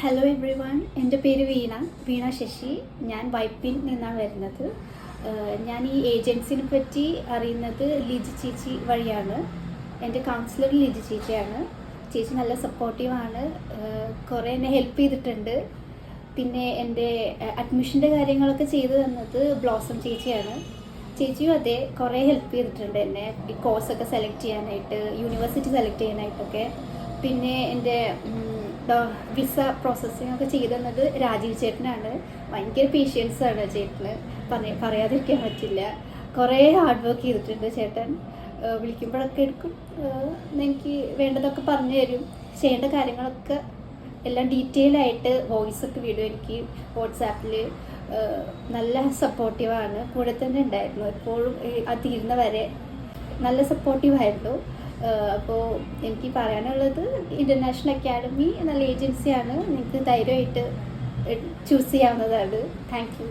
Hello every one, എൻ്റെ പേര് വീണ ശശി. ഞാൻ വൈപ്പിൽ നിന്നാണ് വരുന്നത്. ഞാൻ ഈ ഏജൻസിനെ പറ്റി അറിയുന്നത് ലിജി ചേച്ചി വഴിയാണ്. എൻ്റെ കൗൺസിലർ ലിജി ചേച്ചിയാണ്. ചേച്ചി നല്ല സപ്പോർട്ടീവാണ്, കുറേ എന്നെ ഹെൽപ്പ് ചെയ്തിട്ടുണ്ട്. പിന്നെ എൻ്റെ അഡ്മിഷൻ്റെ കാര്യങ്ങളൊക്കെ ചെയ്തു തന്നത് ബ്ലോസം ചേച്ചിയാണ്. ചേച്ചിയും അതെ, കുറേ ഹെൽപ്പ് ചെയ്തിട്ടുണ്ട് എന്നെ ഈ കോഴ്സൊക്കെ സെലക്ട് ചെയ്യാനായിട്ട്, യൂണിവേഴ്സിറ്റി സെലക്ട് ചെയ്യാനായിട്ടൊക്കെ. പിന്നെ എൻ്റെ വിസ പ്രോസസ്സിംഗ് ഒക്കെ ചെയ്തു തന്നത് രാജീവ് ചേട്ടനാണ്. ഭയങ്കര പേഷ്യൻസാണ് ചേട്ടന്, പറയാതിരിക്കാൻ പറ്റില്ല. കുറേ ഹാർഡ് വർക്ക് ചെയ്തിട്ടുണ്ട് ചേട്ടൻ. വിളിക്കുമ്പോഴൊക്കെ എടുക്കും, എനിക്ക് വേണ്ടതൊക്കെ പറഞ്ഞു തരും. ചെയ്യേണ്ട കാര്യങ്ങളൊക്കെ എല്ലാം ഡീറ്റെയിൽ ആയിട്ട് വോയിസൊക്കെ വിടും എനിക്ക് വാട്സാപ്പിൽ. നല്ല സപ്പോർട്ടീവാണ്, കൂടെ തന്നെ ഉണ്ടായിരുന്നു എപ്പോഴും. അത് തീരുന്ന വരെ നല്ല സപ്പോർട്ടീവായിരുന്നു. അപ്പോൾ എനിക്ക് പറയാനുള്ളത്, ഇൻ്റർനാഷണൽ അക്കാഡമി നല്ല ഏജൻസിയാണ്, നിങ്ങൾക്ക് ധൈര്യമായിട്ട് ചൂസ് ചെയ്യാവുന്നതാണ്. Thank you.